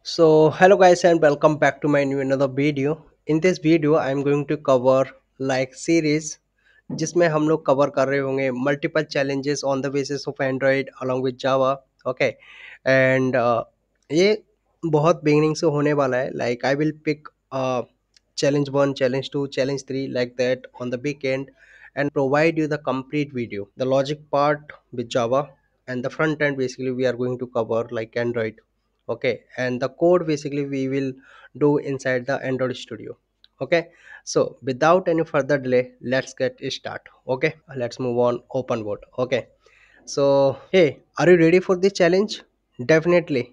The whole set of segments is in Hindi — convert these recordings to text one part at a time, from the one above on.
Hello guys and welcome back to my new another video. In this video I am going to cover like series जिसमें हम लोग कवर कर रहे होंगे multiple challenges on the basis of Android along with Java. Okay and ये बहुत बिगिनिंग से होने वाला है. Like I will pick challenge 1, challenge 2, challenge 3 like that on the back end and provide you the complete video, the logic part with Java, and the front end basically we are going to cover like Android. Okay, and the code basically we will do inside the Android Studio. Okay, so without any further delay, let's get start. Okay, let's move on open board. Okay, so hey, are you ready for this challenge? Definitely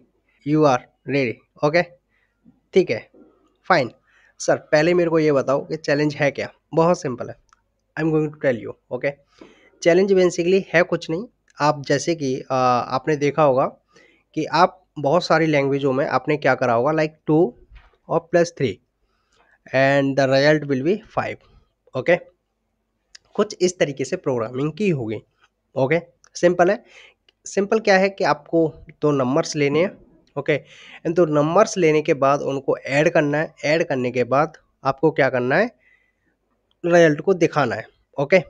you are ready. Okay, ठीक है, फाइन. सर पहले मेरे को ये बताओ कि चैलेंज है क्या. बहुत सिंपल है, I am going to tell you. Okay, challenge basically है कुछ नहीं. आप जैसे कि आपने देखा होगा कि आप बहुत सारी लैंग्वेजों में आपने क्या करा होगा लाइक 2 और +3 and the result will be 5. Okay, कुछ इस तरीके से प्रोग्रामिंग की होगी. ओके, सिंपल है. सिंपल क्या है कि आपको दो नंबर्स लेने हैं. ओके, इन दो नंबर्स लेने के बाद उनको ऐड करना है. ऐड करने के बाद आपको क्या करना है, रिजल्ट को दिखाना है. ओके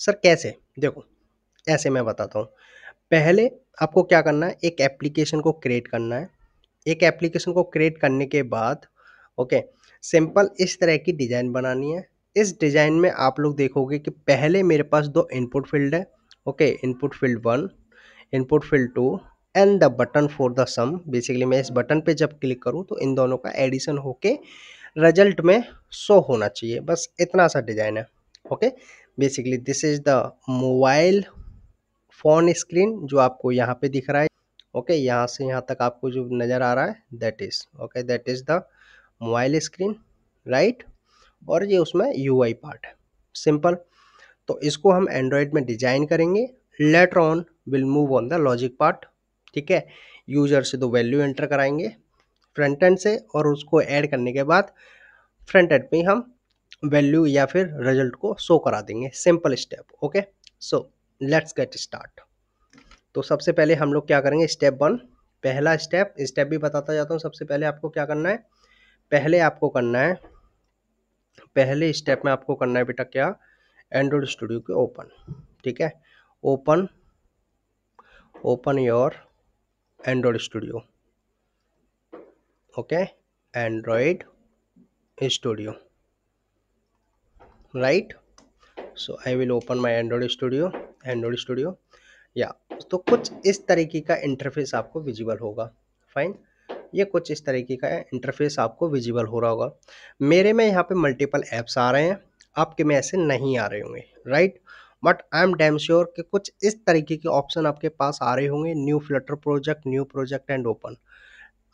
सर कैसे, देखो ऐसे मैं बताता हूँ. पहले आपको क्या करना है, एक एप्लीकेशन को क्रिएट करना है. एक एप्लीकेशन को क्रिएट करने के बाद ओके, सिंपल इस तरह की डिज़ाइन बनानी है. इस डिज़ाइन में आप लोग देखोगे कि पहले मेरे पास दो इनपुट फील्ड है. Okay, input field 1, input field 2 and the button for the sum. Basically मैं इस बटन पे जब क्लिक करूँ तो इन दोनों का एडिशन होके रिजल्ट में शो होना चाहिए. बस इतना सा डिज़ाइन है. Okay, basically this is the mobile phone screen जो आपको यहाँ पे दिख रहा है. ओके, यहाँ से यहाँ तक आपको जो नज़र आ रहा है that is okay, that is the mobile screen, right. और ये उसमें यूआई पार्ट है. सिंपल. तो इसको हम एंड्रॉयड में डिजाइन करेंगे. Later on will move on the logic part. ठीक है, यूजर से दो वैल्यू एंटर कराएंगे फ्रंट एंड से और उसको ऐड करने के बाद फ्रंट एंड पे हम वैल्यू या फिर रिजल्ट को शो करा देंगे. Simple step. Okay, so let's get start. तो सबसे पहले हम लोग क्या करेंगे, स्टेप 1. पहला स्टेप, स्टेप भी बताता जाता हूँ. सबसे पहले आपको क्या करना है, पहले आपको करना है, पहले स्टेप में आपको करना है बेटा क्या, एंड्रॉइड स्टूडियो के ओपन. ठीक है, open, open your Android studio. Okay, Android studio, right. So I will open my Android studio, Android studio. या तो कुछ इस तरीके का इंटरफेस आपको विजिबल होगा. फाइन, ये कुछ इस तरीके का इंटरफेस आपको विजिबल हो रहा होगा. मेरे में यहाँ पे मल्टीपल ऐप्स आ रहे हैं, आपके में ऐसे नहीं आ रहे होंगे, right. But I am damn sure कि कुछ इस तरीके के ऑप्शन आपके पास आ रहे होंगे. New Flutter project, new project and open.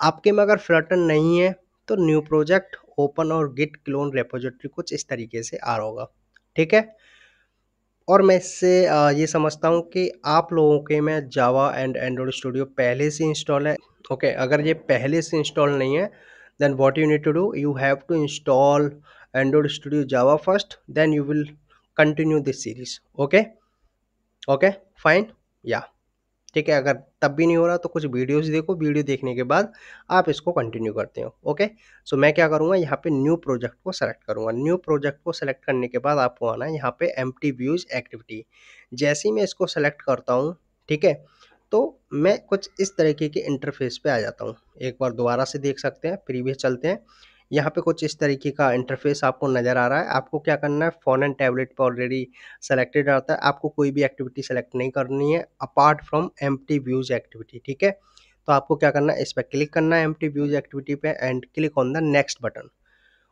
आपके में अगर फ्लटर नहीं है तो न्यू प्रोजेक्ट, ओपन और गिट क्लोन रेपोजिटरी कुछ इस तरीके से आ रहा होगा. ठीक है, और मैं इससे ये समझता हूँ कि आप लोगों के में जावा एंड एंड्रॉइड स्टूडियो पहले से इंस्टॉल है. ओके, अगर ये पहले से इंस्टॉल नहीं है then what you need to do, you have to install Android studio Java first, then you will continue this series. Okay, okay fine. या ठीक है, अगर तब भी नहीं हो रहा तो कुछ वीडियोस देखो, वीडियो देखने के बाद आप इसको कंटिन्यू करते हो. ओके, सो मैं क्या करूँगा, यहाँ पे न्यू प्रोजेक्ट को सेलेक्ट करूँगा. न्यू प्रोजेक्ट को सेलेक्ट करने के बाद आपको आना है यहाँ पे एम्प्टी व्यूज एक्टिविटी. जैसे ही मैं इसको सेलेक्ट करता हूँ, ठीक है, तो मैं कुछ इस तरीके के इंटरफेस पे आ जाता हूँ. एक बार दोबारा से देख सकते हैं, प्रीवियस चलते हैं. यहाँ पे कुछ इस तरीके का इंटरफेस आपको नज़र आ रहा है. आपको क्या करना है, फ़ोन एंड टैबलेट पे ऑलरेडी सेलेक्टेड आता है. आपको कोई भी एक्टिविटी सेलेक्ट नहीं करनी है apart from empty views activity. ठीक है, तो आपको क्या करना है, इस पर क्लिक करना है एम्प्टी व्यूज एक्टिविटी पे and click on the next button.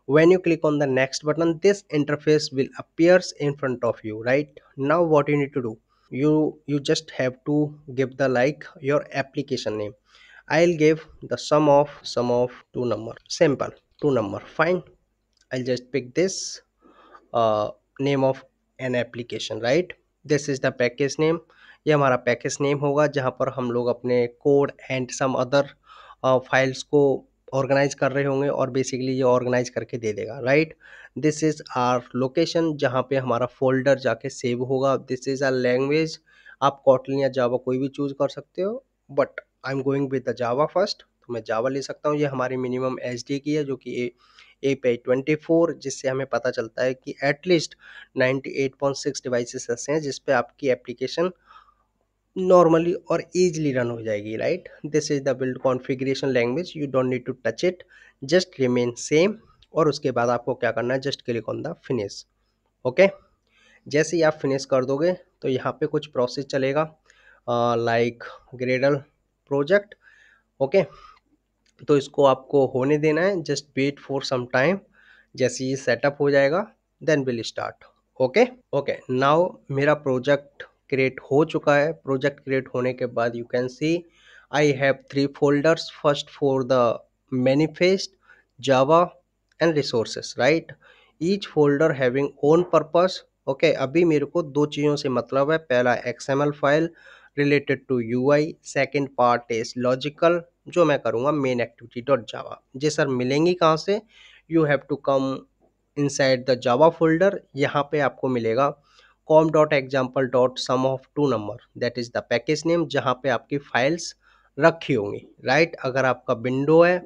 When you click on the next button, this interface will appears in front of you. Right now what you need to do, you just have to give the like your application name. I'll give the sum of two number. Simple, two number, fine. I'll just pick this uh, name of an application, right. This is the package name. ये हमारा पैकेज नेम होगा जहाँ पर हम लोग अपने code and some other files को ऑर्गेनाइज कर रहे होंगे और बेसिकली ये ऑर्गेनाइज करके दे देगा, right. This is our location जहाँ पे हमारा फोल्डर जाके सेव होगा. दिस इज़ आर लैंग्वेज, आप कॉटलिन या जावा कोई भी चूज़ कर सकते हो, but I am going with the Java first. तो मैं जावा ले सकता हूँ। ये हमारी मिनिमम एच की है जो कि API 24, जिससे हमें पता चलता है कि एटलीस्ट 98.6 डिवाइसेस ऐसे हैं जिस पे आपकी एप्लीकेशन नॉर्मली और ईजिली रन हो जाएगी, right. This is the build configuration language, you don't need to touch it, just remain same. और उसके बाद आपको क्या करना है, just click on the finish. Okay, जैसे ही आप फिनिश कर दोगे तो यहाँ पे कुछ प्रोसेस चलेगा, लाइक ग्रेडल प्रोजेक्ट। ओके, तो इसको आपको होने देना है, just wait for some time. जैसे ये सेटअप हो जाएगा then will start. Okay. Okay, now मेरा प्रोजेक्ट क्रिएट हो चुका है। प्रोजेक्ट क्रिएट होने के बाद you can see I have 3 folders, first for the manifest, Java and resources, right. Each folder having own purpose. Okay, अभी मेरे को दो चीज़ों से मतलब है। पहला XML file related to UI, second part is logical जो मैं करूँगा मेन एक्टिविटी डॉट जावा। जी सर, मिलेंगी कहाँ से? You have to come inside the Java folder. यहाँ पे आपको मिलेगा com.example.sum of two number, that is the package name जहाँ पे आपकी फाइल्स रखी होंगी, राइट। अगर आपका विंडो है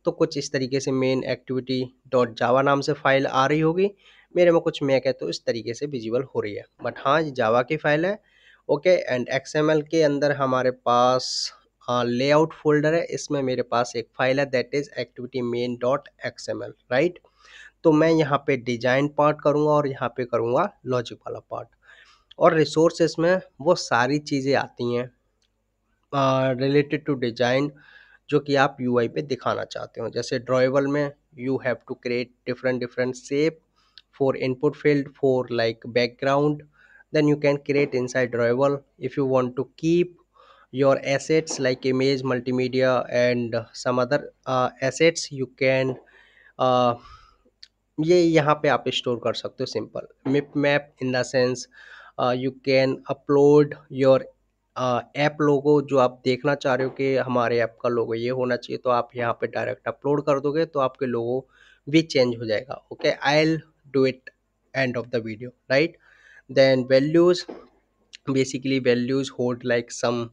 तो कुछ इस तरीके से मेन एक्टिविटी डॉट जावा नाम से फाइल आ रही होगी। मेरे में कुछ मैक है तो इस तरीके से विजिबल हो रही है, बट हाँ ये जावा की फाइल है। ओके, एंड एक्सएमएल के अंदर हमारे पास लेआउट फोल्डर है। इसमें मेरे पास एक फाइल है that is activity main dot XML, right. तो मैं यहाँ पे डिजाइन पार्ट करूँगा और यहाँ पे करूँगा लॉजिक वाला पार्ट। और रिसोर्सेस में वो सारी चीज़ें आती हैं रिलेटेड टू डिजाइन जो कि आप यूआई पे दिखाना चाहते हो। जैसे ड्राइवल में you have to create different different shape for input field for like background, then you can create inside Drival. If you want to keep your assets like image, multimedia and some other assets, you can uh, ये यहाँ पे आप स्टोर कर सकते हो। Simple mip map in the sense you can upload your app logo जो आप देखना चाह रहे हो कि हमारे ऐप का लोगो ये होना चाहिए, तो आप यहाँ पे डायरेक्ट अपलोड कर दोगे तो आपके लोगो भी चेंज हो जाएगा। Okay, I will do it end of the video, right. Then values, basically values hold like some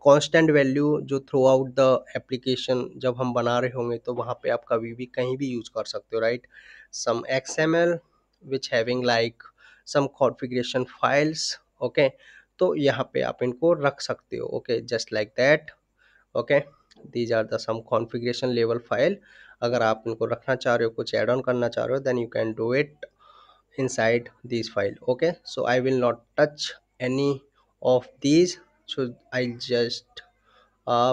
constant value जो थ्रू आउट द एप्लीकेशन जब हम बना रहे होंगे तो वहाँ पे आप कभी भी कहीं भी यूज कर सकते हो, right. Some XML which having like some configuration files. Okay, तो यहाँ पे आप इनको रख सकते हो। Okay, just like that. Okay, these are the some configuration level file. अगर आप इनको रखना चाह रहे हो, कुछ ऐड ऑन करना चाह रहे हो, then you can do it inside this file। Okay, so I will not touch any of these, so I'll just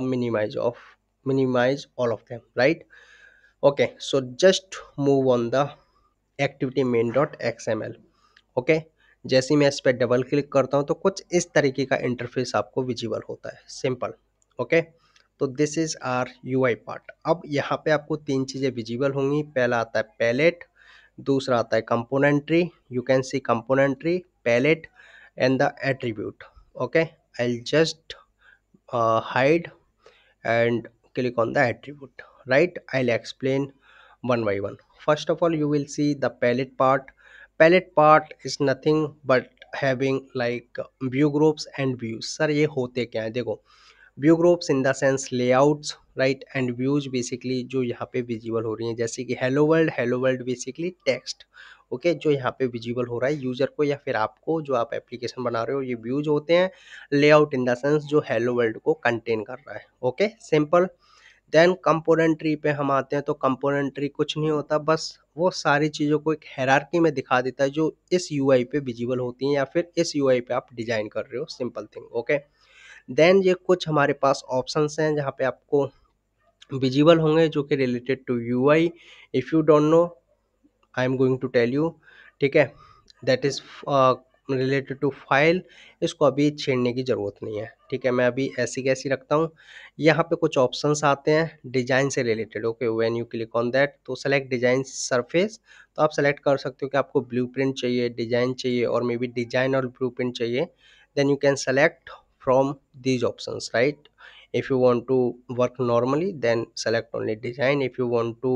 minimize all of them, right? Okay, so just move on the activity main.xml। Okay, जैसे ही मैं इस पर डबल क्लिक करता हूँ तो कुछ इस तरीके का इंटरफेस आपको विजिबल होता है, सिंपल। ओके, तो this is our UI part. अब यहाँ पे आपको तीन चीज़ें विजिबल होंगी। पहला आता है पैलेट, दूसरा आता है component tree, you can see component tree, palette and the attribute. Okay, I just hide and click on the attribute, right? I'll explain one by one. First of all, you will see the palette part. Palette part is nothing but having like view groups and views। Sir ये होते क्या है, देखो view groups in the sense layouts, right, and views basically जो यहाँ पे विजिबल हो रही हैं, जैसे कि hello world. Hello world basically text, okay, जो यहाँ पे विजिबल हो रहा है यूजर को या फिर आपको जो आप एप्लीकेशन बना रहे हो, ये व्यूज होते हैं। लेआउट इन द सेंस जो हेलो वर्ल्ड को कंटेन कर रहा है। Okay, simple. देन कंपोनेंट्री पे हम आते हैं, तो कंपोनेंट्री कुछ नहीं होता, बस वो सारी चीज़ों को एक हायरार्की में दिखा देता है जो इस यूआई पे विजिबल होती हैं या फिर इस यूआई पे आप डिजाइन कर रहे हो, सिंपल थिंग। ओके, देन ये कुछ हमारे पास ऑप्शंस हैं जहाँ पे आपको विजिबल होंगे जो कि related to UI. If you don't know, I am going to tell you, ठीक है। That is related to file, इसको अभी छेड़ने की ज़रूरत नहीं है, ठीक है। मैं अभी ऐसी कैसी रखता हूँ। यहाँ पे कुछ ऑप्शंस आते हैं डिज़ाइन से related. Okay, when you click on that तो सेलेक्ट डिज़ाइन सरफेस, तो आप सेलेक्ट कर सकते हो कि आपको ब्लूप्रिंट चाहिए, डिज़ाइन चाहिए, और मे बी डिज़ाइन और ब्लूप्रिंट चाहिए। Then you can select from these options, right? If you want to work normally, then select only design. If you want to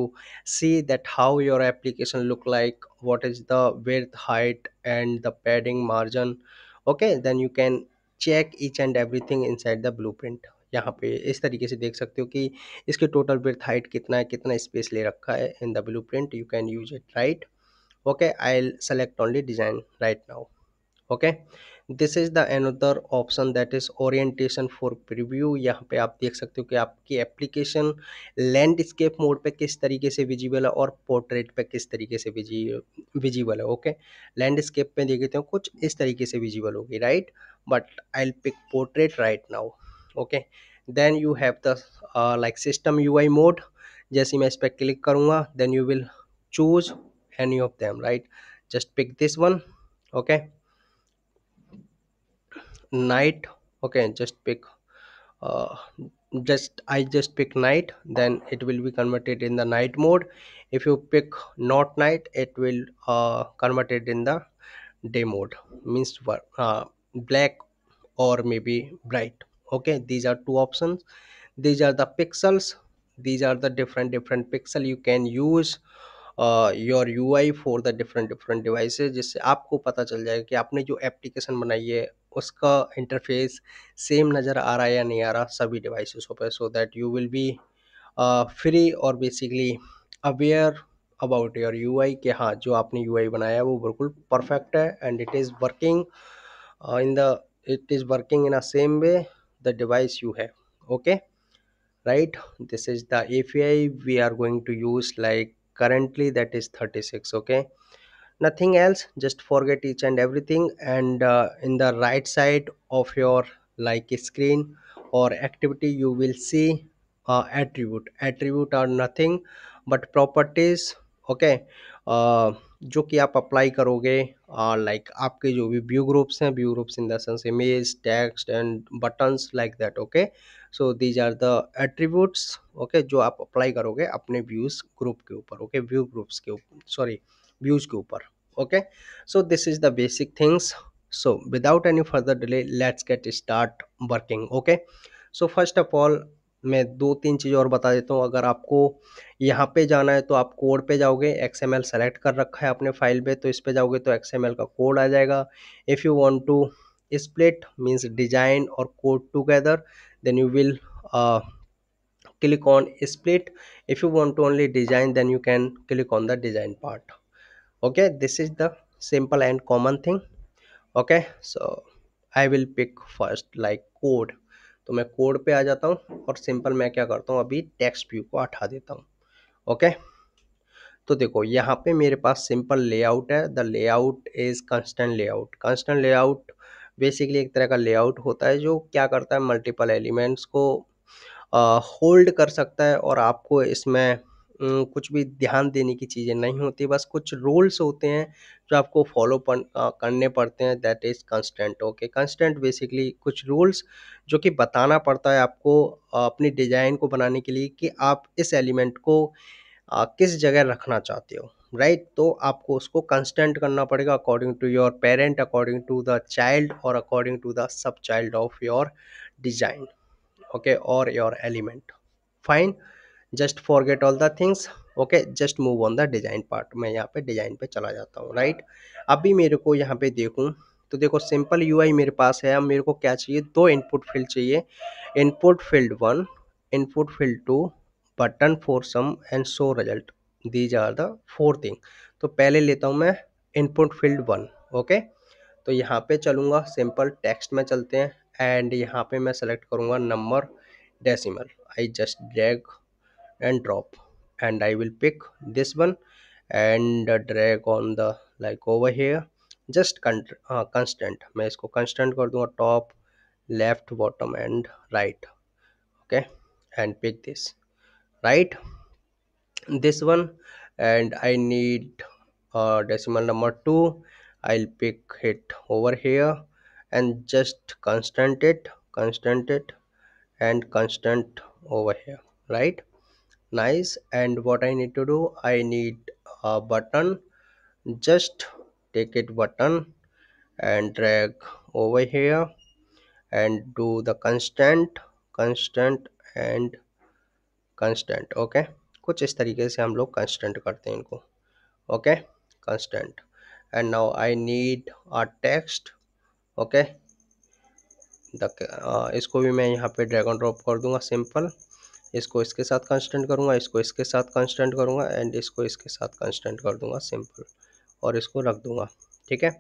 see that how your application look like, what is the width, height and the padding margin, okay, then you can check each and everything inside the blueprint। यहाँ पे इस तरीके से देख सकते हो कि इसकी टोटल विड्थ हाइट कितना है, कितना स्पेस ले रखा है in the blueprint, you can use it right. Okay, I'll select only design right now. Okay, this is the another option that is orientation for preview. यहाँ पे आप देख सकते हो कि आपकी एप्लीकेशन लैंडस्केप मोड पे किस तरीके से विजिबल है और पोर्ट्रेट पे किस तरीके से विजिबल है. ओके, लैंडस्केप पे देखते हो कुछ इस तरीके से विजिबल होगी right, but I will pick portrait right now. Okay, then you have the like system UI mode. जैसे मैं इस पर क्लिक करूंगा then you will choose any of them right, just pick this one. Okay, night. Okay, just pick uh, just pick night, then it will be converted in the night mode. If you pick not night, it will convert it in the day mode, means black or maybe bright. Okay, these are two options. These are the pixels. These are the different pixel you can use your UI for the different different devices, जिससे आपको पता चल जाएगा कि आपने जो एप्लीकेशन बनाई है उसका इंटरफेस सेम नज़र आ रहा है या नहीं आ रहा सभी डिवाइसेसों पे, so that you will be free और basically aware about your UI कि हाँ जो आपने यूआई बनाया है वो बिल्कुल परफेक्ट है and it is working in a same way the device you have. Okay, right, this is the API we are going to use like currently, that is 36. Okay, nothing else, just forget each and everything, and in the right side of your like screen or activity you will see attribute are nothing but properties. Okay, जो कि आप अप्लाई करोगे लाइक आपके जो भी view groups in the sense image text and buttons like that. Okay, so these are the attributes. Okay, जो आप अप्लाई करोगे अपने व्यूज ग्रुप के ऊपर. ओके, व्यू ग्रुप्स के ऊपर, सॉरी व्यूज के ऊपर. Okay, so this is the basic things. So without any further delay let's get start working. Okay, so first of all मैं दो तीन चीज़ और बता देता हूँ. अगर आपको यहाँ पे जाना है तो आप कोड पे जाओगे, XML सेलेक्ट कर रखा है अपने फाइल पे तो इस पे जाओगे तो XML का कोड आ जाएगा. If you want to split means design or code together, then you will click on split. If you want to only design then you can click on the design part. Okay, this is the simple and common thing. Okay, so I will pick first like code. तो मैं कोड पे आ जाता हूँ और सिंपल मैं क्या करता हूँ अभी टेक्स्ट व्यू को हटा देता हूँ. ओके, तो देखो यहाँ पे मेरे पास सिंपल लेआउट है. The layout is constant layout. Constant layout basically एक तरह का लेआउट होता है जो क्या करता है मल्टीपल एलिमेंट्स को होल्ड कर सकता है और आपको इसमें कुछ भी ध्यान देने की चीज़ें नहीं होती, बस कुछ रूल्स होते हैं जो आपको फॉलो करने पड़ते हैं. That is constant. Okay, constant basically कुछ रूल्स जो कि बताना पड़ता है आपको अपनी डिज़ाइन को बनाने के लिए कि आप इस एलिमेंट को किस जगह रखना चाहते हो राइट. तो आपको उसको कंस्टेंट करना पड़ेगा according to your parent, according to the child और according to the sub child of your design. Okay, or your element. Fine, just forget all the things. Okay, just move on the design part. मैं यहाँ पे डिजाइन पे चला जाता हूँ राइट. अभी मेरे को यहाँ पे देखूँ तो देखो सिंपल यूआई मेरे पास है. अब मेरे को क्या चाहिए, दो इनपुट फील्ड चाहिए. Input field 1, input field 2, button for sum and show result. These are the four thing. तो पहले लेता हूँ मैं इनपुट फील्ड 1. ओके, तो यहाँ पे चलूँगा सिंपल टेक्स्ट में चलते हैं एंड यहाँ पे मैं सेलेक्ट करूँगा number decimal. I just drag and drop and I will pick this one and drag on the like over here. just constant, मैं इसको constant कर दूंगा top left bottom and right. Okay, and pick this right, this one, and I need decimal number 2. I'll pick it over here and just constant it and constant over here right. Nice, and what I need to do, I need a button. Just take it button and drag over here and do the constant and constant. Okay, कुछ इस तरीके से हम लोग constant करते हैं इनको. Okay, constant, and now I need a text. Okay, इसको भी मैं यहाँ पे ड्रैग एंड ड्रॉप कर दूंगा सिंपल। इसको इसके साथ कंस्टेंट करूंगा, इसको इसके साथ कंस्टेंट करूंगा एंड इसको इसके साथ कंस्टेंट कर दूंगा सिंपल, और इसको रख दूंगा। ठीक है,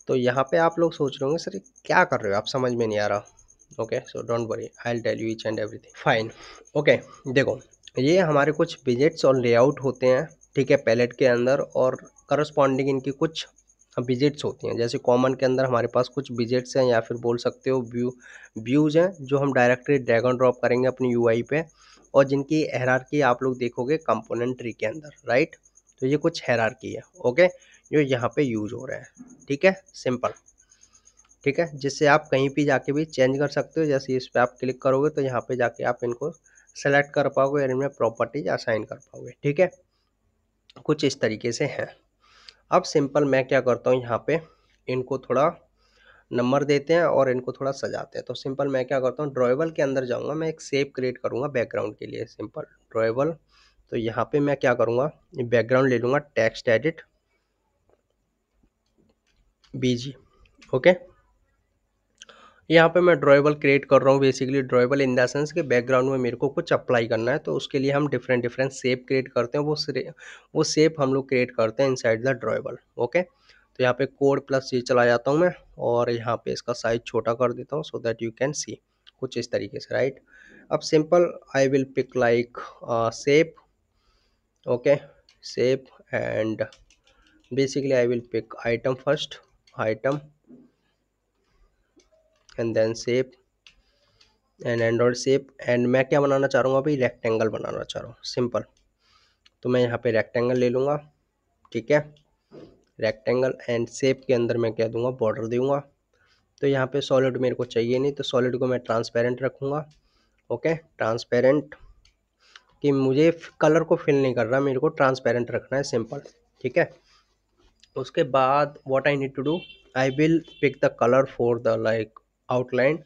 तो यहाँ पे आप लोग सोच रहे होंगे सर ये क्या कर रहे हो आप, समझ में नहीं आ रहा। Okay, so don't worry, I will tell you each and everything. Fine. Okay, देखो ये हमारे कुछ विजेट्स और लेआउट होते हैं, ठीक है, पैलेट के अंदर, और करस्पॉन्डिंग इनकी कुछ विजेट्स होती हैं। जैसे कॉमन के अंदर हमारे पास कुछ विजेट्स हैं, या फिर बोल सकते हो व्यूज हैं, जो हम डायरेक्टली ड्रैग एंड ड्रॉप करेंगे अपनी यूआई पे, और जिनकी हायरार्की आप लोग देखोगे कंपोनेंट ट्री के अंदर, राइट। तो ये कुछ हायरार्की है, ओके, जो यहाँ पे यूज हो रहा है। ठीक है, सिंपल। ठीक है, जिससे आप कहीं भी जाके भी चेंज कर सकते हो। जैसे इस पे आप क्लिक करोगे तो यहाँ पे जाके आप इनको सेलेक्ट कर पाओगे और इनमें प्रॉपर्टीज असाइन कर पाओगे। ठीक है, कुछ इस तरीके से है। अब सिंपल मैं क्या करता हूँ, यहाँ पे इनको थोड़ा नंबर देते हैं और इनको थोड़ा सजाते हैं। तो सिंपल मैं क्या करता हूँ, ड्रॉएबल के अंदर जाऊँगा, मैं एक शेप क्रिएट करूँगा बैकग्राउंड के लिए। सिंपल ड्रॉएबल, तो यहाँ पे मैं क्या करूँगा, बैकग्राउंड ले लूँगा, टेक्स्ट एडिट बीजी। ओके, यहाँ पे मैं ड्रॉएबल क्रिएट कर रहा हूँ। Basically drawable in the sense कि बैकग्राउंड में मेरे को कुछ अप्लाई करना है, तो उसके लिए हम डिफरेंट डिफरेंट शेप क्रिएट करते हैं। वो शेप हम लोग क्रिएट करते हैं इनसाइड द ड्रॉएबल। ओके, तो यहाँ पे कोड प्लस C चला जाता हूँ मैं, और यहाँ पे इसका साइज छोटा कर देता हूँ so that you can see, कुछ इस तरीके से, राइट। अब simple I will pick like shape. Okay, shape, and basically I will pick item first, item, and then shape and Android shape. And मैं क्या बनाना चाह रहा हूँ, अभी रेक्टेंगल बनाना चाह रहा हूँ सिंपल। तो मैं यहाँ पे रेक्टेंगल ले लूँगा। ठीक है, रेक्टेंगल, एंड शेप के अंदर मैं क्या दूंगा, बॉर्डर दूंगा। तो यहाँ पे सॉलिड मेरे को चाहिए नहीं, तो सॉलिड को मैं ट्रांसपेरेंट रखूँगा। ओके, ट्रांसपेरेंट, कि मुझे कलर को फिल नहीं कर रहा, मेरे को ट्रांसपेरेंट रखना है सिंपल। ठीक है, उसके बाद what I need to do, I will pick the colour for the like outline.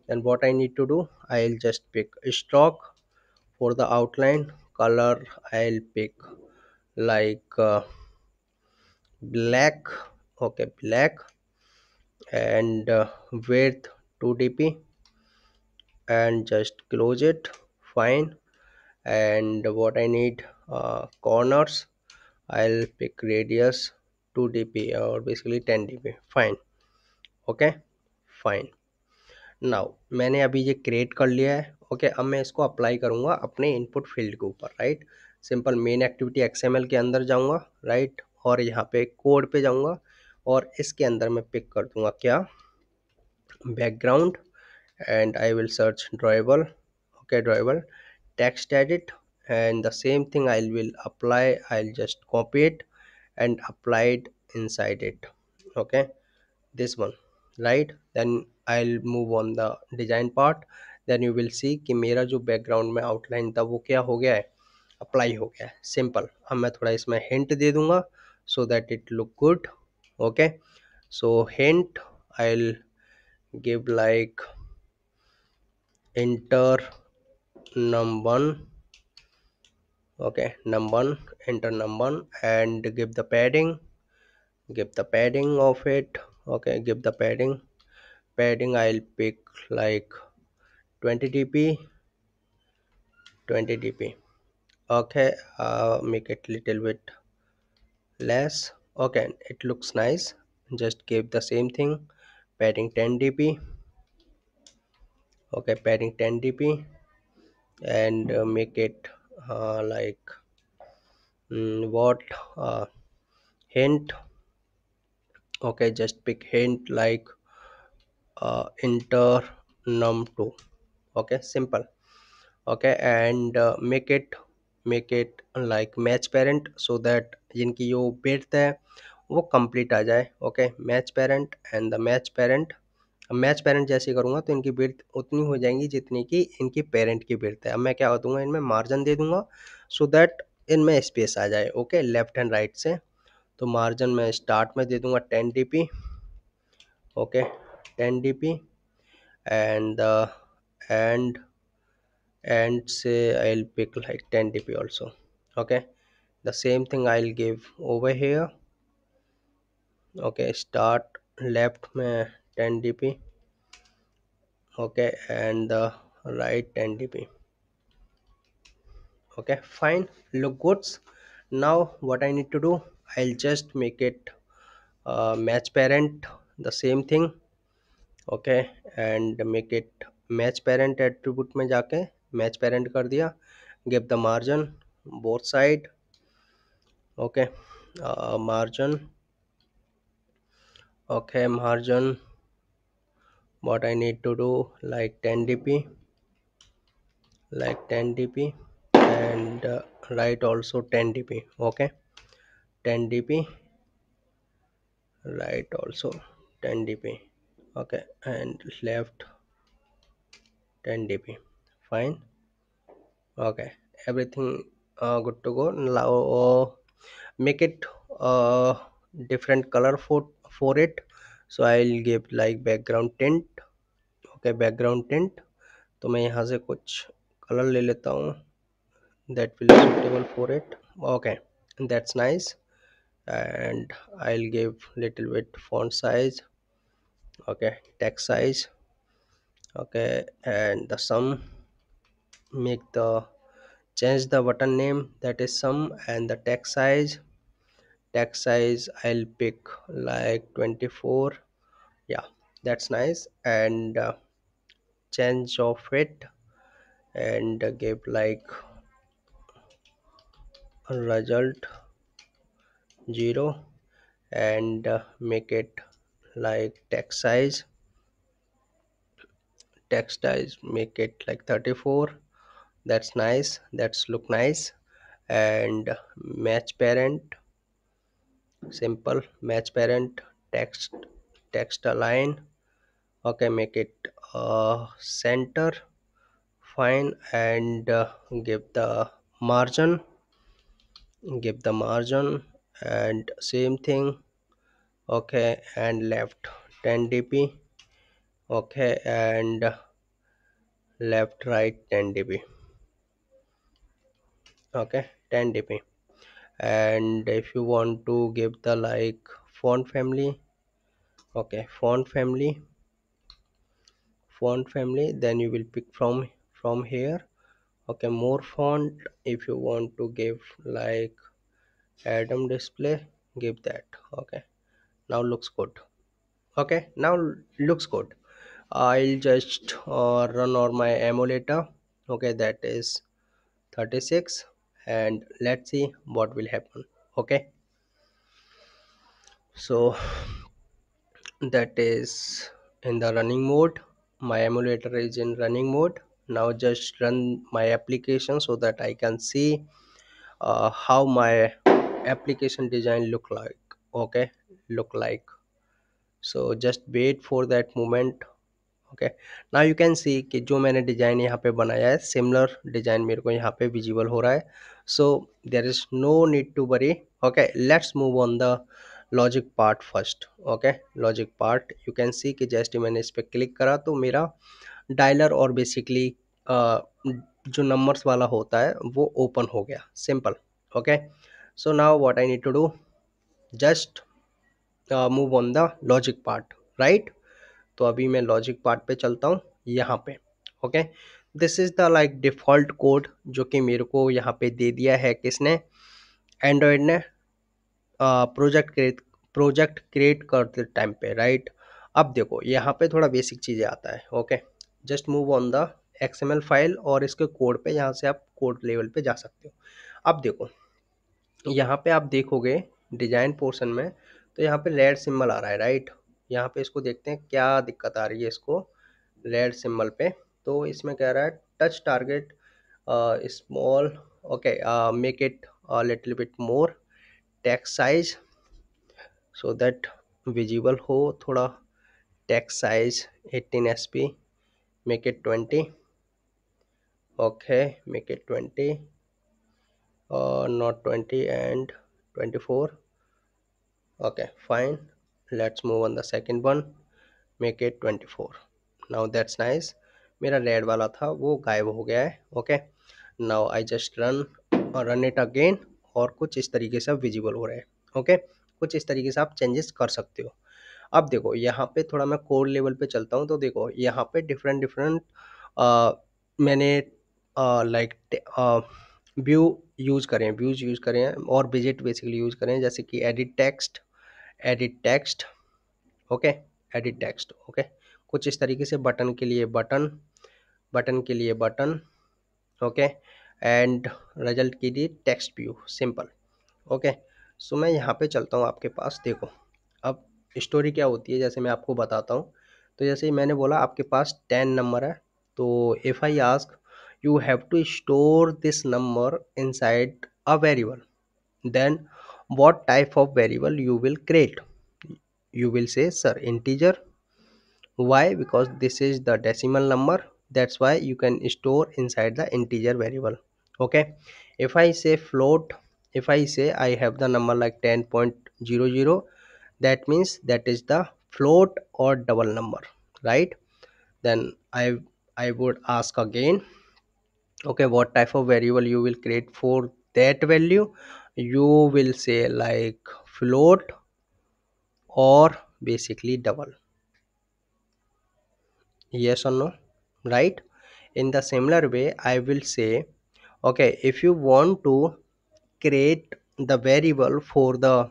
Then what I need to do, I'll just pick stroke for the outline. Color I'll pick like black. Okay, black, and width 2 dp, and just close it. Fine. And what I need, corners, I'll pick radius 2 dp, or basically 10 dp. Fine. Okay, fine. Now मैंने अभी ये क्रिएट कर लिया है। ओके, अब मैं इसको अप्लाई करूँगा अपने इनपुट फील्ड के ऊपर, right. Simple main activity XML के अंदर जाऊँगा, राइट, और यहाँ पे कोड पे जाऊँगा, और इसके अंदर मैं पिक कर दूँगा क्या, background, and I will search drawable. Okay, drawable, text edit, and the same thing I will apply. I'll just copy it and apply it inside it. Okay, this one, right. Then I'll move on the design part. Then you will see कि मेरा जो बैकग्राउंड में आउटलाइन था वो क्या हो गया है, अप्लाई हो गया है सिंपल। अब मैं थोड़ा इसमें हिंट दे दूंगा so that it look good. Okay, so hint I'll give like enter num1. Okay, num1, enter num1, and give the padding of it. Okay, give the padding I'll pick like 20 dp. 20 dp. Okay, make it little bit less. Okay, it looks nice. Just give the same thing, padding 10 dp. Okay, padding 10 dp, and make it like what, uh, hint. Okay, just pick hint like enter num2. Okay, simple. Okay, and make it like match parent, so that जिनकी जो width है वो कंप्लीट आ जाए। Okay, match parent, and the match parent. अब मैच पेरेंट जैसे करूँगा तो इनकी width उतनी हो जाएंगी जितनी कि इनकी पेरेंट की width है। अब मैं क्या दूंगा, इनमें मार्जिन दे दूंगा सो दैट इनमें स्पेस आ जाए। ओके, लेफ्ट एंड राइट से। तो मार्जिन में स्टार्ट में दे दूंगा 10 dp। Okay, 10 dp, and and and say I'll pick like 10 dp also. Okay, the same thing I'll give over here. Okay, start left में 10 dp, Okay, and the right 10 dp. Okay, fine, look good. Now what I need to do, I'll just make it match parent, the same thing. Okay, and make it match parent attribute में जाके match parent कर दिया. Give the margin both side. Okay, margin. Okay, margin, what I need to do, like 10 dp, like 10 dp, and right also 10 dp. Okay, 10 dp, right also 10 dp. Okay, and left 10 dp. Fine. Okay, everything good to go. Now make it uh, different color for it. So I'll give like background tint. Okay, background tint. तो मैं यहाँ से कुछ कलर ले लेता हूँ that will be suitable for it. Okay, that's nice. And I'll give little bit font size. Okay, text size. Okay, and the sum, make the change the button name, that is sum, and the text size. Text size I'll pick like 24. Yeah, that's nice. And change of it, and give like result 0, and make it like text size make it like 34. That's nice, that's look nice. And match parent, simple match parent, text align. Okay, make it center. Fine. And margin give the margin, and same thing. Okay, and left 10 dp. Okay, and left right 10 dp. Okay, 10 dp. And if you want to give the like font family. Okay, font family, then you will pick from here. Okay, more font. If you want to give like Adam display, give that. Okay, now looks good. Okay, now looks good. I'll just run on my emulator. Okay, that is 36, and let's see what will happen. Okay, so that is in the running mode. My emulator is in running mode. Now just run my application so that I can see how my application design look like. Okay, look like. So just wait for that moment. Okay, now you can see कि जो मैंने डिज़ाइन यहाँ पे बनाया है सिमिलर डिज़ाइन मेरे को यहाँ पे विजिबल हो रहा है. So there is no need to worry. Okay, let's move on the logic part first. Okay, logic part you can see कि जस्ट मैंने इस पर क्लिक करा तो मेरा डायलर और बेसिकली जो नंबर्स वाला होता है वो ओपन हो गया. Simple. Okay, so now what I need to do, just move on the logic part, right. तो अभी मैं लॉजिक पार्ट पे चलता हूँ यहाँ पे. Okay, this is the like default code जो कि मेरे को यहाँ पे दे दिया है किसने, एंड्रॉयड ने प्रोजेक्ट क्रिएट करते टाइम पे, राइट. अब देखो यहाँ पे थोड़ा बेसिक चीज़ें आता है. Okay, just move on the XML file और इसके कोड पे, यहाँ से आप कोड लेवल पे जा सकते हो. अब देखो यहाँ पे आप देखोगे डिजाइन पोर्शन में, तो यहाँ पे रेड सिंबल आ रहा है, राइट. यहाँ पे इसको देखते हैं क्या दिक्कत आ रही है इसको रेड सिंबल पे. तो इसमें कह रहा है touch target small. Okay, make it little bit more text size so that visible हो थोड़ा. Text size 18 sp, make it 20. Okay, make it 20, not 20 and 24. Okay, fine. Let's move on the second one. Make it 24. Now that's nice. मेरा रेड वाला था वो गायब हो गया है. Okay, now I just run it again, और कुछ इस तरीके से विजिबल हो रहा है. ओके, कुछ इस तरीके से आप चेंजेस कर सकते हो. अब देखो यहाँ पे थोड़ा मैं कोड लेवल पे चलता हूँ, तो देखो यहाँ पे डिफरेंट डिफरेंट मैंने लाइक व्यू यूज़ करें, व्यूज़ यूज़ करें हैं और विजिट बेसिकली यूज़ करें, जैसे कि edit text, okay, edit text, okay. कुछ इस तरीके से बटन के लिए बटन, बटन के लिए बटन, ओके, एंड रिजल्ट के लिए टेक्स्ट व्यू, सिंपल, ओके। सो मैं यहाँ पे चलता हूँ आपके पास, देखो अब स्टोरी क्या होती है, जैसे मैं आपको बताता हूँ। तो जैसे ही मैंने बोला आपके पास 10 नंबर है, तो if I ask you have to store this number inside a variable, then what type of variable you will create? You will say, sir, integer. Why? Because this is the decimal number, that's why you can store inside the integer variable, okay. If I say float, if I say I have the number like 10.00, that means that is the float or double number, right? Then I would ask again, okay, what type of variable you will create for that value? You will say like float or basically double, yes or no, right? In the similar way I will say, okay, if you want to create the variable for the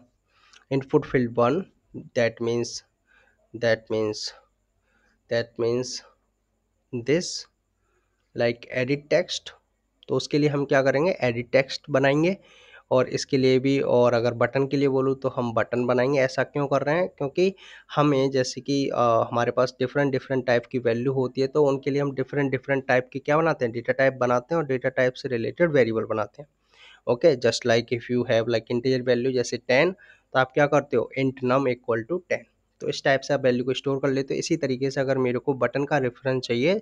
input field 1, that means that means that means this, like edit text, तो उसके लिए हम क्या करेंगे, एडिट टेक्स्ट बनाएंगे। और इसके लिए भी, और अगर बटन के लिए बोलूँ तो हम बटन बनाएंगे। ऐसा क्यों कर रहे हैं, क्योंकि हमें जैसे कि हमारे पास डिफरेंट डिफरेंट टाइप की वैल्यू होती है, तो उनके लिए हम डिफरेंट डिफरेंट टाइप की क्या बनाते हैं, डेटा टाइप बनाते हैं, और डेटा टाइप से रिलेटेड वेरिएबल बनाते हैं, okay. Just like if you have like integer value जैसे 10, तो आप क्या करते हो, इंट नम इक्वल टू 10, तो इस टाइप से आप वैल्यू को स्टोर कर लेते हो। इसी तरीके से अगर मेरे को बटन का रेफरेंस चाहिए,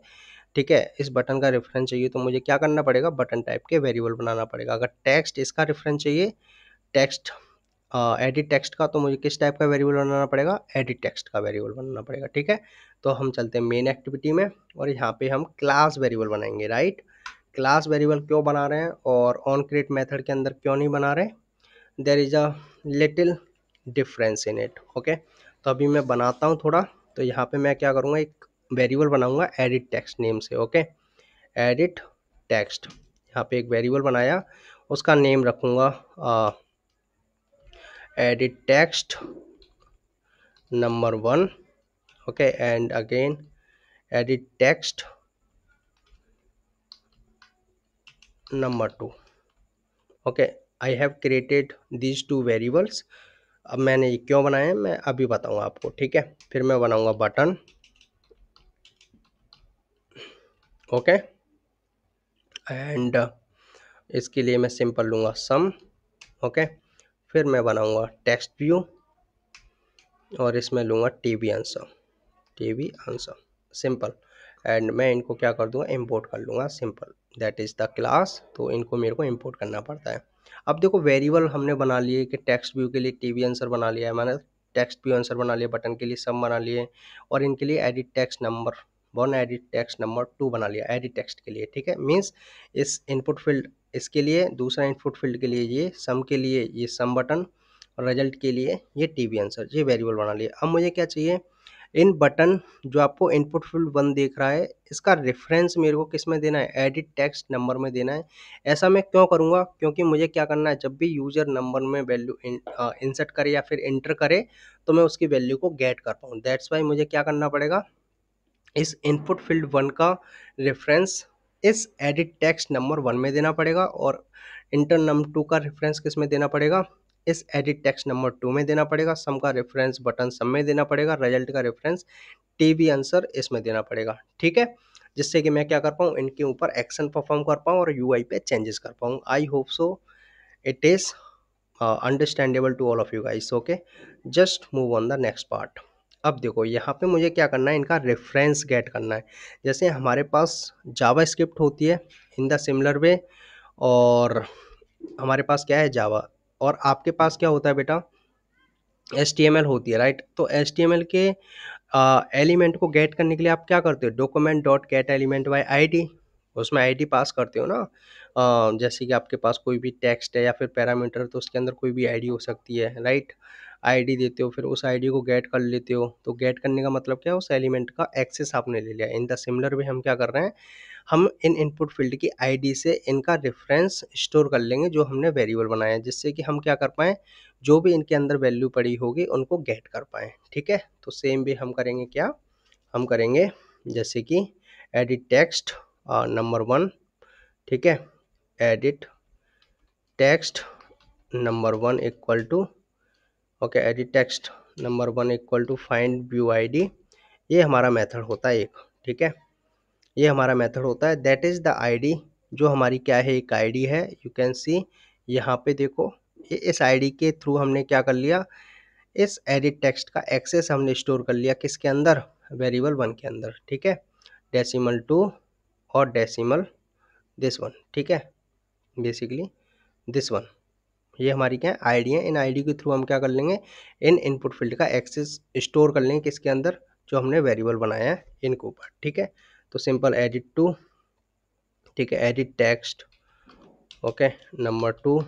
ठीक है, इस बटन का रेफरेंस चाहिए, तो मुझे क्या करना पड़ेगा, बटन टाइप के वेरिएबल बनाना पड़ेगा। अगर टेक्स्ट इसका रेफरेंस चाहिए, टेक्स्ट एडिट टेक्स्ट का, तो मुझे किस टाइप का वेरिएबल बनाना पड़ेगा, एडिट टेक्स्ट का वेरिएबल बनाना पड़ेगा, ठीक है। तो हम चलते हैं मेन एक्टिविटी में, और यहाँ पे हम क्लास वेरिएबल बनाएंगे, राइट। क्लास वेरिएबल क्यों बना रहे हैं और ऑन क्रिएट मेथड के अंदर क्यों नहीं बना रहे, there is a little difference in it, okay. तो अभी मैं बनाता हूँ थोड़ा। तो यहाँ पे मैं क्या करूँगा, एक वेरिएबल बनाऊंगा एडिट टेक्स्ट नेम से, ओके। एडिट टेक्स्ट, यहाँ पे एक वेरिएबल बनाया, उसका नेम रखूँगा edit text number 1, okay, and again edit text number 2, okay. I have created these two variables. अब मैंने ये क्यों बनाया है मैं अभी बताऊँगा आपको, ठीक है। फिर मैं बनाऊँगा बटन, ओके, एंड इसके लिए मैं सिंपल लूँगा सम, ओके। फिर मैं बनाऊँगा टेक्स्ट व्यू, और इसमें लूँगा TB answer, TB answer, simple. And मैं इनको क्या कर दूँगा, इंपोर्ट कर लूँगा, simple, that is the class. तो इनको मेरे को इंपोर्ट करना पड़ता है। अब देखो वेरिएबल हमने बना लिए कि टेक्स्ट व्यू के लिए टीबी आंसर बना लिया है मैंने, टेक्स्ट व्यू आंसर बना लिया, बटन के लिए सम बना लिए, और इनके लिए edit text number 1, edit text number 2 बना लिया एडिट टेक्स्ट के लिए, ठीक है। मीन्स इस इनपुट फील्ड इसके लिए, दूसरा इनपुट फील्ड के लिए ये सम, के लिए ये सम बटन, और रिजल्ट के लिए ये टीबी आंसर, ये वेरिएबल बना लिया। अब मुझे क्या चाहिए, इन बटन जो आपको इनपुट फील्ड 1 देख रहा है, इसका रेफरेंस मेरे को किस में देना है, एडिट टेक्स्ट नंबर में देना है। ऐसा मैं क्यों करूँगा, क्योंकि मुझे क्या करना है, जब भी यूज़र नंबर में वैल्यू इंसर्ट करे या फिर इंटर करे, तो मैं उसकी वैल्यू को गेट कर पाऊँ। दैट्स वाई मुझे क्या करना पड़ेगा, इस इनपुट फील्ड 1 का रेफरेंस इस एडिट टेक्स्ट नंबर 1 में देना पड़ेगा, और इंटर नम 2 का रेफरेंस किस में देना पड़ेगा, इस एडिट टेक्स्ट नंबर 2 में देना पड़ेगा, सम का रेफरेंस बटन सम में देना पड़ेगा, रिजल्ट का रेफरेंस टीबी आंसर इसमें देना पड़ेगा, ठीक है। जिससे कि मैं क्या कर पाऊँ, इनके ऊपर एक्शन परफॉर्म कर पाऊँ और यूआई पे चेंजेस कर पाऊँ। I hope so it is understandable to all of you guys, okay. Just move on the next part. अब देखो यहाँ पे मुझे क्या करना है, इनका रेफरेंस गेट करना है। जैसे हमारे पास जावा स्क्रिप्ट होती है इन द सिमिलर वे, और हमारे पास क्या है, जावा, और आपके पास क्या होता है बेटा, HTML होती है, राइट। तो HTML के एलिमेंट को गेट करने के लिए आप क्या करते हो, document dot gate element by ID, उसमें आईडी पास करते हो ना। जैसे कि आपके पास कोई भी टेक्स्ट है या फिर पैरामीटर, तो उसके अंदर कोई भी आईडी हो सकती है, राइट। आईडी देते हो, फिर उस आईडी को गेट कर लेते हो। तो गेट करने का मतलब क्या है, उस एलिमेंट का एक्सेस आपने ले लिया। इन द सिमिलर वे हम क्या कर रहे हैं, हम इन इनपुट फील्ड की आईडी से इनका रेफरेंस स्टोर कर लेंगे जो हमने वेरिएबल बनाया है, जिससे कि हम क्या कर पाएँ, जो भी इनके अंदर वैल्यू पड़ी होगी उनको गेट कर पाएँ। ठीक है, तो सेम वे हम करेंगे क्या, हम करेंगे जैसे कि एडिट टेक्स्ट नंबर 1। ठीक है, edit text number 1 equal to, okay, edit text number 1 equal to find view ID. ये हमारा मेथड होता है एक। ठीक है, ये हमारा मेथड होता है, दैट इज़ द आईडी, जो हमारी क्या है, एक आईडी है। यू कैन सी यहाँ पे देखो, इस आईडी के थ्रू हमने क्या कर लिया, इस एडिट टेक्स्ट का एक्सेस हमने स्टोर कर लिया किसके अंदर, वेरिएबल 1 के अंदर। ठीक है, डेसिमल 2 और डेसिमल दिस वन। ठीक है, बेसिकली दिस वन, ये हमारी क्या है, आईडी है। इन आईडी के थ्रू हम क्या कर लेंगे, इन इनपुट फील्ड का एक्सेस स्टोर कर लेंगे किसके अंदर, जो हमने वेरिएबल बनाया है इनके ऊपर। ठीक है, तो सिंपल एडिट टू, ठीक है, edit text, okay, number 2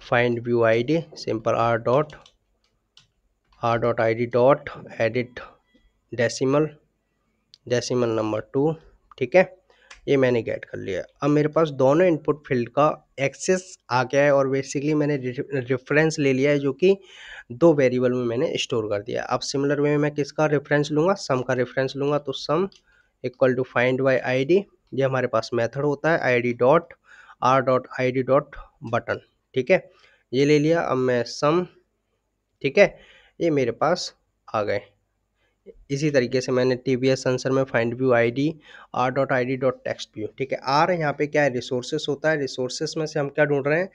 find view ID, simple are dot I D dot edit decimal, decimal number 2। ठीक है, ये मैंने गेट कर लिया। अब मेरे पास दोनों इनपुट फील्ड का एक्सेस आ गया है और बेसिकली मैंने रेफरेंस ले लिया है जो कि दो वेरिएबल में मैंने स्टोर कर दिया। अब सिमिलर वे में मैं किसका रेफरेंस लूँगा, सम का रेफरेंस लूँगा। तो sum equal to find by ID, ये हमारे पास मेथड होता है, ID dot R dot I D dot button. ठीक है, ये ले लिया। अब मैं सम, ठीक है, ये मेरे पास आ गए। इसी तरीके से मैंने टीबीएस आंसर में find view ID are dot I D dot text view. ठीक है, आर यहाँ पे क्या है, रिसोर्सेस होता है। रिसोर्सेस में से हम क्या ढूंढ रहे हैं,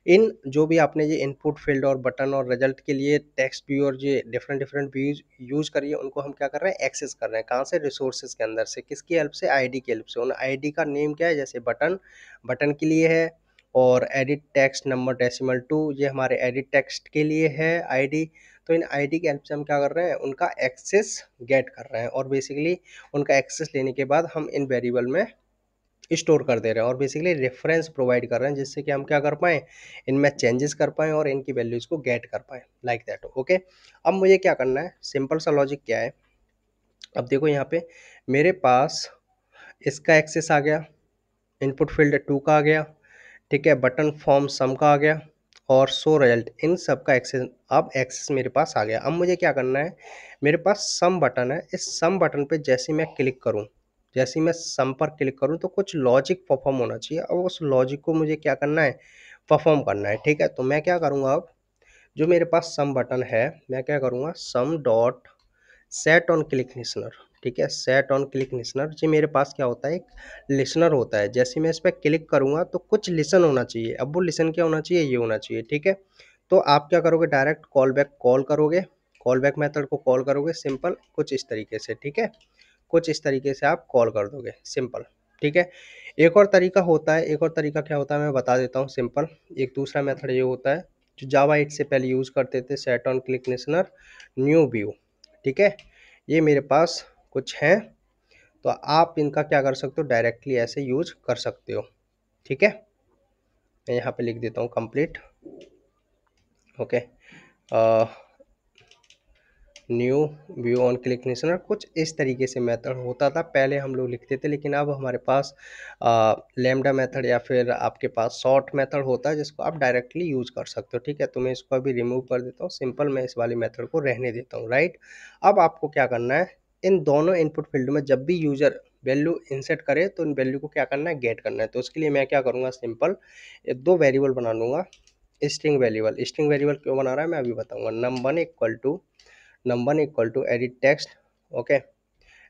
इन जो भी आपने ये इनपुट फील्ड और बटन और रिजल्ट के लिए टेक्स्ट व्यू और ये डिफरेंट डिफरेंट व्यूज यूज करिए, उनको हम क्या कर रहे हैं, एक्सेस कर रहे हैं। कहाँ से, रिसोर्सेज के अंदर से। किसकी हेल्प से, आईडी की हेल्प से। उन आईडी का नेम क्या है, जैसे बटन, बटन के लिए है। और एडिट टेक्स्ट नंबर डेसिमल 2, ये हमारे एडिट टेक्स्ट के लिए है आईडी। तो इन आईडी की हेल्प से हम क्या कर रहे हैं, उनका एक्सेस गेट कर रहे हैं। और बेसिकली उनका एक्सेस लेने के बाद हम इन वेरिएबल में स्टोर कर दे रहे हैं और बेसिकली रेफरेंस प्रोवाइड कर रहे हैं, जिससे कि हम क्या कर पाएँ, इनमें चेंजेस कर पाएँ और इनकी वैल्यूज़ को गेट कर पाएँ, लाइक दैट। ओके, अब मुझे क्या करना है, सिंपल सा लॉजिक क्या है। अब देखो यहाँ पे मेरे पास इसका एक्सेस आ गया, इनपुट फील्ड 2 का आ गया। ठीक है, बटन फॉर्म सम का आ गया और शो रिजल्ट, इन सब का एक्सेस, अब एक्सेस मेरे पास आ गया। अब मुझे क्या करना है, मेरे पास सम बटन है, इस सम बटन पे जैसे मैं क्लिक करूं, जैसे ही मैं सम पर क्लिक करूं तो कुछ लॉजिक परफॉर्म होना चाहिए और उस लॉजिक को मुझे क्या करना है, परफॉर्म करना है। ठीक है, तो मैं क्या करूंगा, अब जो मेरे पास सम बटन है, मैं क्या करूंगा, सम dot set on click listener. ठीक है, सेट ऑन क्लिक लिसनर, जी मेरे पास क्या होता है, एक लिसनर होता है। जैसे मैं इस पर क्लिक करूंगा तो कुछ लिसन होना चाहिए। अब वो लिसन क्या होना चाहिए, ये होना चाहिए। ठीक है, तो आप क्या करोगे, डायरेक्ट कॉल बैक कॉल करोगे, कॉल बैक मेथड को कॉल करोगे सिंपल कुछ इस तरीके से। ठीक है, कुछ इस तरीके से आप कॉल कर दोगे सिंपल। ठीक है, एक और तरीका होता है, एक और तरीका क्या होता है मैं बता देता हूँ सिंपल। एक दूसरा मेथड ये होता है जो जावा 8 से पहले यूज़ करते थे, set on click listener new view. ठीक है, ये मेरे पास कुछ हैं, तो आप इनका क्या कर सकते हो, डायरेक्टली ऐसे यूज कर सकते हो। ठीक है, मैं यहाँ पे लिख देता हूँ complete, okay, new view on click listener. कुछ इस तरीके से मेथड होता था पहले, हम लोग लिखते थे, लेकिन अब हमारे पास लैम्डा मेथड या फिर आपके पास शॉर्ट मेथड होता है जिसको आप डायरेक्टली यूज कर सकते हो। ठीक है, तो मैं इसको अभी रिमूव कर देता हूँ, सिंपल मैं इस वाले मेथड को रहने देता हूँ। राइट, अब आपको क्या करना है, इन दोनों इनपुट फील्ड में जब भी यूजर वैल्यू इंसर्ट करे तो इन वैल्यू को क्या करना है, गेट करना है। तो उसके लिए मैं क्या करूँगा, सिंपल दो वेरिएबल बना लूँगा, स्ट्रिंग वेरिएबल। स्ट्रिंग वेरिएबल क्यों बना रहा है मैं अभी बताऊँगा। Number equal to edit text, okay,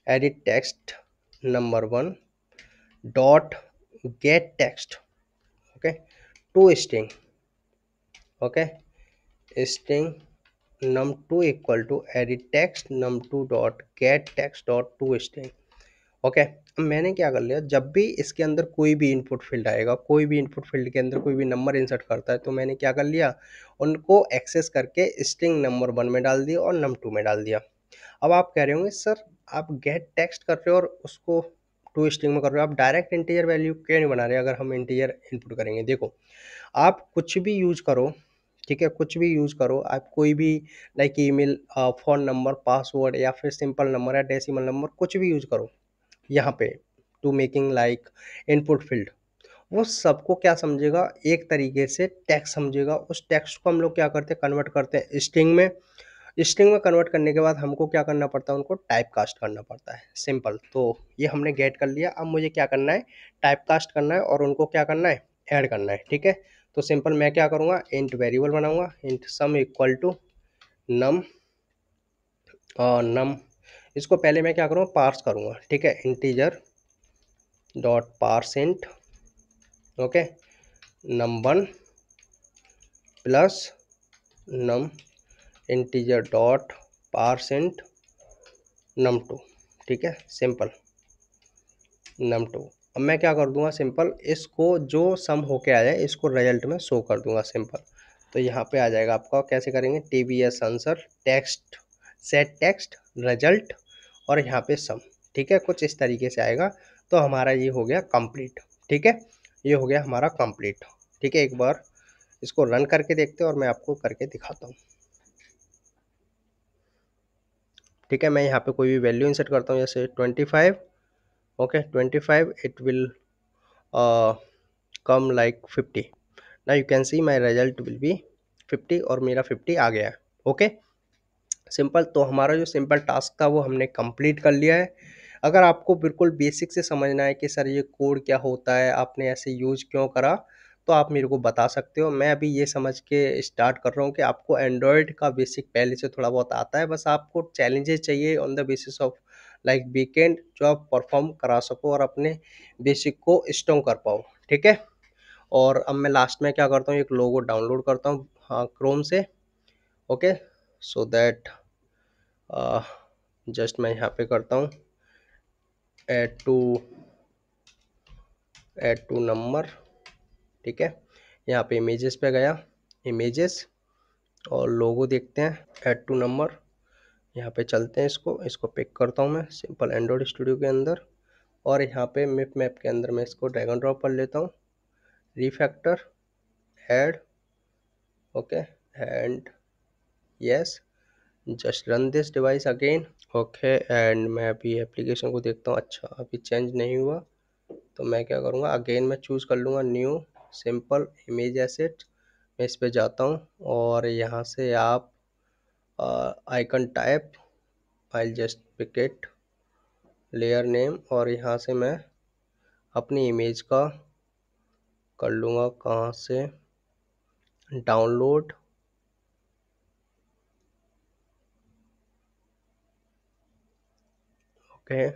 edit text number 1 dot get text, okay, to string, okay, string num2 equal to edit text num2 dot get text dot to string. Okay, अब मैंने क्या कर लिया, जब भी इसके अंदर कोई भी इनपुट फील्ड आएगा, कोई भी इनपुट फील्ड के अंदर कोई भी नंबर इंसर्ट करता है, तो मैंने क्या कर लिया, उनको एक्सेस करके स्ट्रिंग नंबर 1 में डाल दिया और num2 में डाल दिया। अब आप कह रहे होंगे सर आप गेट टेक्स्ट कर रहे हो और उसको टू स्ट्रिंग में कर रहे हो, आप डायरेक्ट इंटीजर वैल्यू क्यों नहीं बना रहे अगर हम इंटीजर इनपुट करेंगे। देखो, आप कुछ भी यूज करो, ठीक है, कुछ भी यूज़ करो आप, कोई भी like email, phone number, password या फिर सिंपल नंबर या डेसिमल नंबर, कुछ भी यूज़ करो यहाँ पे to making like input field. वो सबको क्या समझेगा, एक तरीके से टेक्स्ट समझेगा। उस टेक्स्ट को हम लोग क्या करते हैं, कन्वर्ट करते हैं स्ट्रिंग में। स्ट्रिंग में कन्वर्ट करने के बाद हमको क्या करना पड़ता है, उनको टाइप कास्ट करना पड़ता है, सिंपल। तो ये हमने गेट कर लिया, अब मुझे क्या करना है, टाइप कास्ट करना है और उनको क्या करना है, ऐड करना है, ठीक है। तो सिंपल मैं क्या करूँगा, इंट वेरिएबल बनाऊंगा, इंट सम इक्वल टू नम, और नम इसको पहले मैं क्या करूँगा, पार्स करूँगा, ठीक है, integer dot parse int, okay, num1 plus num integer dot parse int num2, ठीक है, सिंपल num2। अब मैं क्या कर दूंगा, सिंपल इसको जो सम होके आ जाए इसको रिजल्ट में शो कर दूंगा, सिंपल। तो यहाँ पे आ जाएगा आपका, कैसे करेंगे, TBS answer text set text result और यहाँ पे सम, ठीक है, कुछ इस तरीके से आएगा। तो हमारा ये हो गया कंप्लीट, ठीक है, ये हो गया हमारा कंप्लीट, ठीक है। एक बार इसको रन करके देखते हैं और मैं आपको करके दिखाता हूँ, ठीक है। मैं यहाँ पे कोई भी वैल्यू इंसर्ट करता हूँ, जैसे 25, okay, 25, it will come like 50। Now you can C my result will be 50 और मेरा 50 आ गया है, ओके, सिंपल। तो हमारा जो सिंपल टास्क था वो हमने कंप्लीट कर लिया है। अगर आपको बिल्कुल बेसिक से समझना है कि सर ये कोड क्या होता है, आपने ऐसे यूज क्यों करा, तो आप मेरे को बता सकते हो। मैं अभी ये समझ के स्टार्ट कर रहा हूँ कि आपको एंड्रॉयड का बेसिक पहले से थोड़ा बहुत आता है, बस आपको चैलेंजेस चाहिए on the basis of like weekend, जो आप परफॉर्म करा सको और अपने बेसिक को स्ट्रॉन्ग कर पाओ, ठीक है। और अब मैं लास्ट में क्या करता हूँ, एक लोगो डाउनलोड करता हूँ, हाँ, क्रोम से, ओके, सो दैट जस्ट मैं यहाँ पे करता हूँ add two, add two number, ठीक है। यहाँ पे इमेजेस पे गया, इमेजेस और लोगो देखते हैं, ऐड टू नंबर, यहाँ पे चलते हैं, इसको इसको पिक करता हूँ मैं सिंपल एंड्रॉयड स्टूडियो के अंदर, और यहाँ पे मिप मैप के अंदर मैं इसको ड्रैग एंड ड्रॉप कर लेता हूँ, refactor, add, okay, and yes, just run this device again, okay. And मैं अभी एप्लीकेशन को देखता हूँ, अच्छा अभी चेंज नहीं हुआ, तो मैं क्या करूँगा, अगेन मैं चूज़ कर लूँगा न्यू सिंपल इमेज एसेट, मैं इस पे जाता हूँ और यहाँ से आप icon type, I just pick it, layer name, और यहाँ से मैं अपनी इमेज का कर लूँगा, कहाँ से, डाउनलोड, ओके,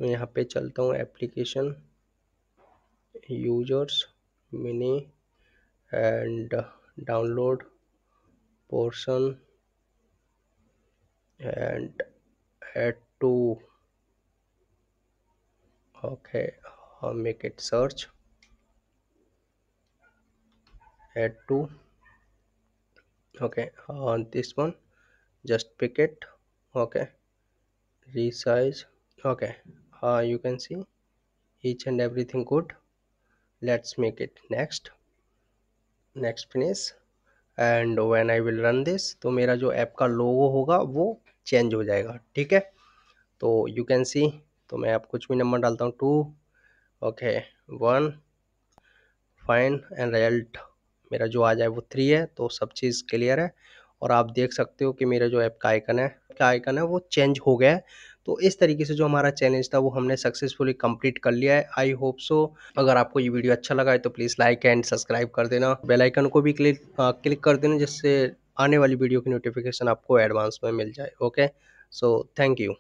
मैं यहाँ पे चलता हूँ application, users, mini, and download portion, and add to, okay, make it search, add to, okay, on this one just pick it, okay, resize, okay, you can see each and everything good. Let's make it next, next finish, and when I will run this, तो मेरा जो ऐप का लोगो होगा वो चेंज हो जाएगा, ठीक है। तो यू कैन सी, तो मैं आप कुछ भी नंबर डालता हूँ, 2, ओके, 1, फाइन, एंड रिजल्ट मेरा जो आ जाए वो 3 है, तो सब चीज़ क्लियर है। और आप देख सकते हो कि मेरा जो ऐप का आइकन है, वो चेंज हो गया है। तो इस तरीके से जो हमारा चैलेंज था वो हमने सक्सेसफुली कंप्लीट कर लिया है, आई होप सो। अगर आपको ये वीडियो अच्छा लगा है तो प्लीज़ लाइक एंड सब्सक्राइब कर देना, बेल आइकन को भी क्लिक कर देना, जिससे आने वाली वीडियो की नोटिफिकेशन आपको एडवांस में मिल जाए, ओके। So thank you.